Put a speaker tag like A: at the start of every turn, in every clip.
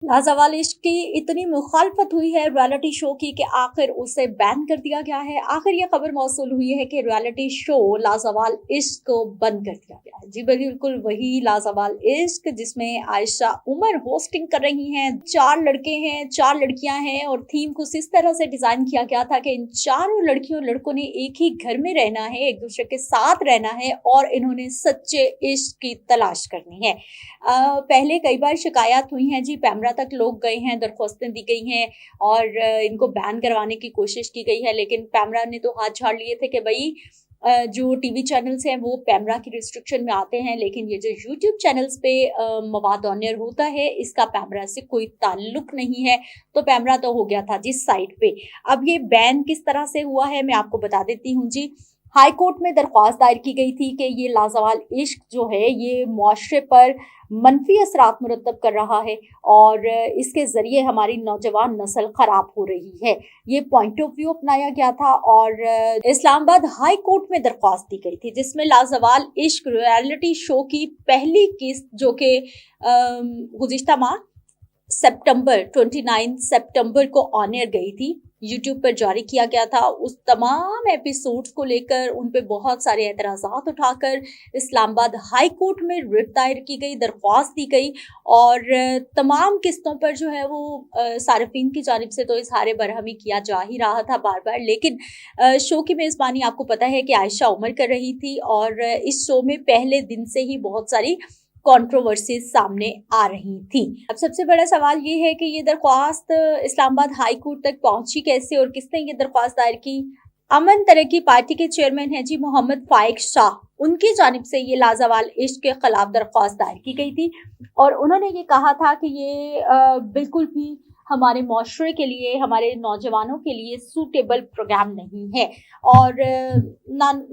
A: लाजवाल इश्क की इतनी मुखालफत हुई है रियलिटी शो की कि आखिर उसे बैन कर दिया गया है। आखिर ये खबर मौसूल हुई है कि रियलिटी शो लाजवाल इश्क को बंद कर दिया गया है। जी बिल्कुल वही लाजवाल इश्क जिसमें आयशा उमर होस्टिंग कर रही हैं। 4 लड़के हैं, 4 लड़कियां हैं और थीम कुछ इस तरह से डिजाइन किया गया था कि इन चारों लड़कियों लड़कों ने एक ही घर में रहना है, एक दूसरे के साथ रहना है और इन्होंने सच्चे इश्क की तलाश करनी है। पहले कई बार शिकायत हुई हैं जी, पैमरा तक लोग गए हैं, दरख्वास्तें दी गई हैं और इनको बैन करवाने की कोशिश की गई है, लेकिन पैमरा ने तो हाथ झाड़ लिए थे कि भई जो टीवी चैनल्स हैं वो पैमरा की रिस्ट्रिक्शन में आते हैं, लेकिन ये जो यूट्यूब चैनल्स पे मवाद ऑन एयर होता है इसका पैमरा से कोई ताल्लुक नहीं है। तो पैमरा तो हो गया था जिस साइट पे। अब ये बैन किस तरह से हुआ है मैं आपको बता देती हूँ जी। हाई कोर्ट में दरख्वास्त दायर की गई थी कि ये लाजवाल इश्क जो है ये मुआशरे पर मनफी असरात मुरतब कर रहा है और इसके ज़रिए हमारी नौजवान नस्ल ख़राब हो रही है। ये पॉइंट ऑफ व्यू अपनाया गया था और इस्लामाबाद हाई कोर्ट में दरख्वास्त दी गई थी जिसमें लाजवाल इश्क रियलिटी शो की पहली किस्त जो कि गुज़िश्ता माह सितंबर 29 सितंबर को ऑन एयर गई थी, यूट्यूब पर जारी किया गया था। उस तमाम एपिसोड्स को लेकर उन पे बहुत सारे एतराज़ात उठाकर इस्लामाबाद हाई कोर्ट में रिट दायर की गई, दरख्वास्त दी गई और तमाम किस्तों पर जो है वो सारिफीन की जानिब से तो इज़हार बरहमी किया जा ही रहा था बार बार, लेकिन शो की मेज़बानी आपको पता है कि आयशा उमर कर रही थी और इस शो में पहले दिन से ही बहुत सारी कंट्रोवर्सीज सामने आ रही थी। अब सबसे बड़ा सवाल ये है कि ये दरख्वास्त इस्लामाबाद हाई कोर्ट तक पहुंची कैसे और किसने ये दरख्वास्त दायर की। अमन तरक्की पार्टी के चेयरमैन हैं जी मोहम्मद फाइक शाह, उनकी जानिब से ये लाजवाल इश्क के खिलाफ दरख्वास्त दायर की गई थी और उन्होंने ये कहा था कि ये बिल्कुल भी हमारे माशरे के लिए, हमारे नौजवानों के लिए सूटेबल प्रोग्राम नहीं है और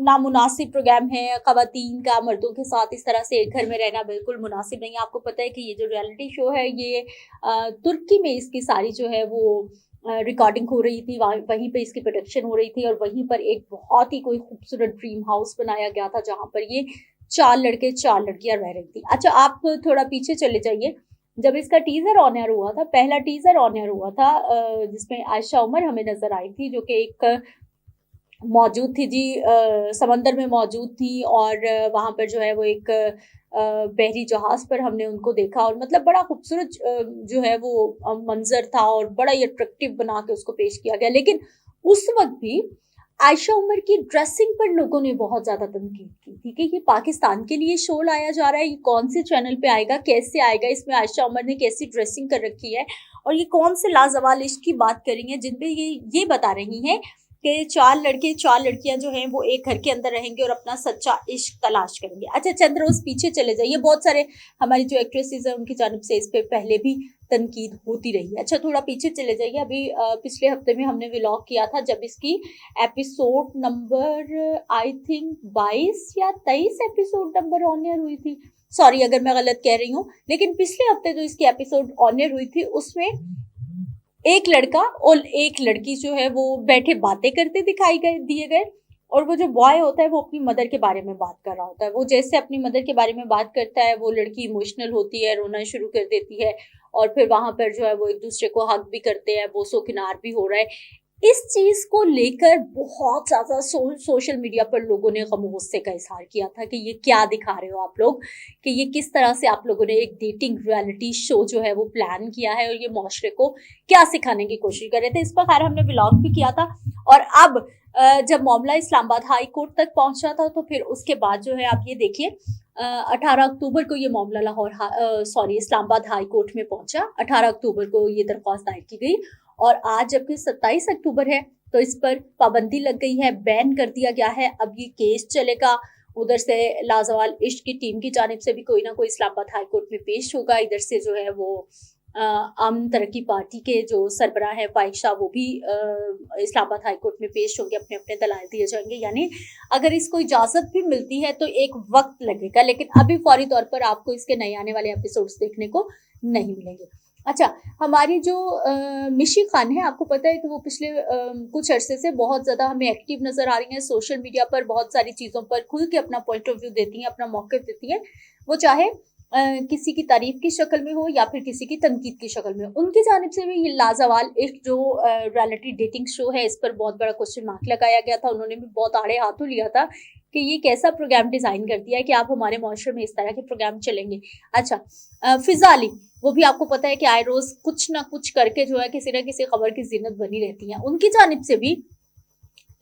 A: नामुनासिब प्रोग्राम है। ख़वातीन का मर्दों के साथ इस तरह से एक घर में रहना बिल्कुल मुनासिब नहीं है। आपको पता है कि ये जो रियलिटी शो है ये तुर्की में इसकी सारी जो है वो रिकॉर्डिंग हो रही थी, वहीं पे इसकी प्रोडक्शन हो रही थी और वहीं पर एक बहुत ही कोई खूबसूरत ड्रीम हाउस बनाया गया था जहाँ पर ये 4 लड़के 4 लड़कियां रह रही थी। अच्छा, आप थोड़ा पीछे चले जाइए। जब इसका टीजर ऑन एयर हुआ था, पहला टीजर ऑन एयर हुआ था जिसमें आयशा उमर हमें नजर आई थी जो कि एक मौजूद थी जी, समंदर में मौजूद थी और वहाँ पर जो है वो एक बहरी जहाज पर हमने उनको देखा और मतलब बड़ा खूबसूरत जो है वो मंजर था और बड़ा ही अट्रैक्टिव बना के उसको पेश किया गया। लेकिन उस वक्त भी आयशा उमर की ड्रेसिंग पर लोगों ने बहुत ज्यादा तनकीद की थी कि ये पाकिस्तान के लिए शो लाया जा रहा है, ये कौन से चैनल पे आएगा, कैसे आएगा, इसमें आयशा उमर ने कैसी ड्रेसिंग कर रखी है और ये कौन से लाजवाल इश्क की बात करेंगे जिनपे ये बता रही हैं कि 4 लड़के 4 लड़कियां जो हैं वो एक घर के अंदर रहेंगे और अपना सच्चा इश्क तलाश करेंगे। अच्छा, चंद रोज पीछे चले जाइए, बहुत सारे हमारी जो एक्ट्रेसेस हैं उनकी जानिब से इस पे पहले भी तनकीद होती रही है। अच्छा, थोड़ा पीछे चले जाइए। अभी पिछले हफ्ते में हमने व्लॉग किया था जब इसकी एपिसोड नंबर आई थिंक 22 या 23 एपिसोड नंबर ऑन एयर हुई थी। सॉरी अगर मैं गलत कह रही हूँ, लेकिन पिछले हफ्ते जो इसकी एपिसोड ऑन एयर हुई थी उसमें एक लड़का और एक लड़की जो है वो बैठे बातें करते दिए गए और वो जो बॉय होता है वो अपनी मदर के बारे में बात कर रहा होता है। वो जैसे अपनी मदर के बारे में बात करता है वो लड़की इमोशनल होती है, रोना शुरू कर देती है और फिर वहां पर जो है वो एक दूसरे को हक भी करते हैं, बोसो किनार भी हो रहा है। इस चीज को लेकर बहुत ज्यादा सोशल मीडिया पर लोगों ने गम गुस्से का इजहार किया था कि ये क्या दिखा रहे हो आप लोग, कि ये किस तरह से आप लोगों ने एक डेटिंग रियलिटी शो जो है वो प्लान किया है और ये माशरे को क्या सिखाने की कोशिश कर रहे थे। इस पर खैर हमने व्लॉग भी किया था और अब जब मामला इस्लामाबाद हाई कोर्ट तक पहुंचा था तो फिर उसके बाद जो है आप ये देखिए 18 अक्टूबर को ये मामला इस्लामाबाद हाई कोर्ट में पहुंचा। 18 अक्टूबर को ये दरख्वास्त दायर की गई और आज जबकि 27 अक्टूबर है तो इस पर पाबंदी लग गई है, बैन कर दिया गया है। अब ये केस चलेगा, उधर से लाजवाल इश्क की टीम की जानिब से भी कोई ना कोई इस्लामाबाद हाई कोर्ट में पेश होगा, इधर से जो है वो अमन तरक्की पार्टी के जो सरबराह है फाइक शाह वो भी इस्लामाबाद हाई कोर्ट में पेश होंगे, अपने अपने दलाल दिए जाएंगे। यानी अगर इसको इजाजत भी मिलती है तो एक वक्त लगेगा, लेकिन अभी फौरी तौर पर आपको इसके नए आने वाले एपिसोड्स देखने को नहीं मिलेंगे। अच्छा, हमारी जो मिशी खान है, आपको पता है कि वो पिछले कुछ अरसे से बहुत ज़्यादा हमें एक्टिव नज़र आ रही हैं सोशल मीडिया पर, बहुत सारी चीज़ों पर खुल के अपना पॉइंट ऑफ व्यू देती हैं, अपना मौक़िफ़ देती हैं। वो चाहे किसी की तारीफ की शक्ल में हो या फिर किसी की तनकीद की शक्ल में हो। उनकी जानिब से भी ये लाज़वाल इश्क जो रियलिटी डेटिंग शो है, इस पर बहुत बड़ा क्वेश्चन मार्क लगाया गया था। उन्होंने भी बहुत आड़े हाथों लिया था कि ये कैसा प्रोग्राम डिज़ाइन कर दिया है कि आप हमारे मुआशरे में इस तरह के प्रोग्राम चलेंगे। अच्छा, फ़िज़ा अली, वो भी आपको पता है कि आए रोज़ कुछ ना कुछ करके जो है किसी न किसी खबर की ज़ीनत बनी रहती हैं। उनकी जानिब से भी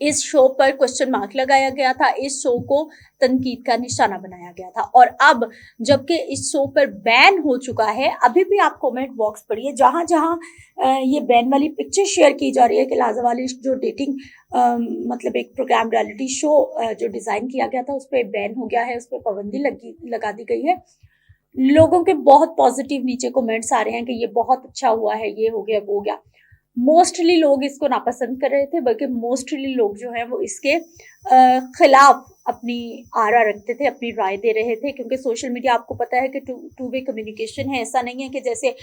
A: इस शो पर क्वेश्चन मार्क लगाया गया था, इस शो को तनकीद का निशाना बनाया गया था। और अब जबकि इस शो पर बैन हो चुका है, अभी भी आप कमेंट बॉक्स पढ़िए, जहां जहां ये बैन वाली पिक्चर शेयर की जा रही है कि लाज़वाल इश्क जो डेटिंग मतलब एक प्रोग्राम रियलिटी शो जो डिजाइन किया गया था उस पर बैन हो गया है, उस पर पाबंदी लगा दी गई है। लोगों के बहुत पॉजिटिव नीचे कमेंट्स आ रहे हैं कि ये बहुत अच्छा हुआ है, ये हो गया, वो हो गया। मोस्टली लोग इसको नापसंद कर रहे थे, बल्कि मोस्टली लोग जो है वो इसके खिलाफ अपनी आरा रखते थे, अपनी राय दे रहे थे, क्योंकि सोशल मीडिया आपको पता है कि टू वे कम्युनिकेशन है। ऐसा नहीं है कि जैसे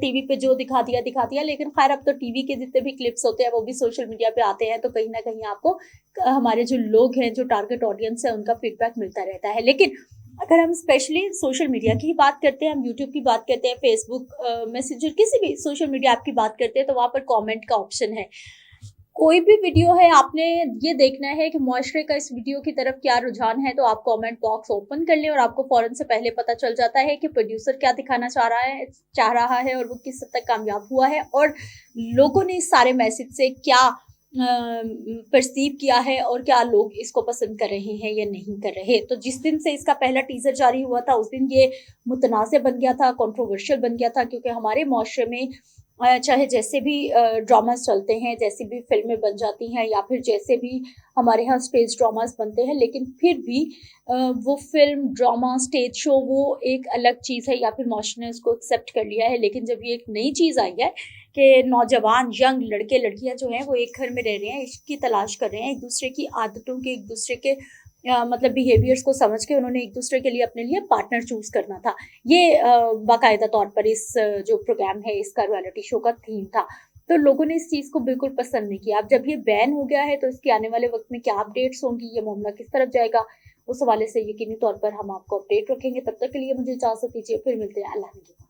A: टीवी पे जो दिखा दिया, लेकिन खैर अब तो टीवी के जितने भी क्लिप्स होते हैं वो भी सोशल मीडिया पे आते हैं, तो कहीं ना कहीं आपको हमारे जो लोग हैं, जो टारगेट ऑडियंस है, उनका फीडबैक मिलता रहता है। लेकिन अगर हम स्पेशली सोशल मीडिया की बात करते हैं, हम यूट्यूब की बात करते हैं, फेसबुक मैसेंजर, किसी भी सोशल मीडिया ऐप की बात करते हैं, तो वहां पर कमेंट का ऑप्शन है। कोई भी वीडियो है, आपने ये देखना है कि मुआशरे का इस वीडियो की तरफ क्या रुझान है, तो आप कमेंट बॉक्स ओपन कर लें और आपको फौरन से पहले पता चल जाता है कि प्रोड्यूसर क्या दिखाना चाह रहा है और वो किस हद तक कामयाब हुआ है, और लोगों ने इस सारे मैसेज से क्या परसीव किया है और क्या लोग इसको पसंद कर रहे हैं या नहीं कर रहे। तो जिस दिन से इसका पहला टीजर जारी हुआ था उस दिन ये मुतनाज़ बन गया था, कंट्रोवर्शियल बन गया था, क्योंकि हमारे मुआशरे में चाहे जैसे भी ड्रामास चलते हैं, जैसी भी फिल्में बन जाती हैं, या फिर जैसे भी हमारे यहाँ स्टेज ड्रामास बनते हैं, लेकिन फिर भी वो फिल्म, ड्रामा, स्टेज शो वो एक अलग चीज़ है, या फिर मुआशरे ने उसको एक्सेप्ट कर लिया है। लेकिन जब ये एक नई चीज़ आई है कि नौजवान यंग लड़के लड़कियां जो हैं वो एक घर में रह रहे हैं, इसकी तलाश कर रहे हैं, एक दूसरे की आदतों के, एक दूसरे के मतलब बिहेवियर्स को समझ के उन्होंने एक दूसरे के लिए अपने लिए पार्टनर चूज करना था। ये बाकायदा तौर पर इस जो प्रोग्राम है, इसका रियलिटी शो का थीम था। तो लोगों ने इस चीज को बिल्कुल पसंद नहीं किया। अब जब ये बैन हो गया है तो इसके आने वाले वक्त में क्या अपडेट्स होंगी, ये मामला किस तरफ जाएगा, उस हवाले से यकीनी तौर पर हम आपको अपडेट रखेंगे। तब तक के लिए मुझे इजाजत दीजिए, फिर मिलते हैं। अल्लाह हाफ़िज़।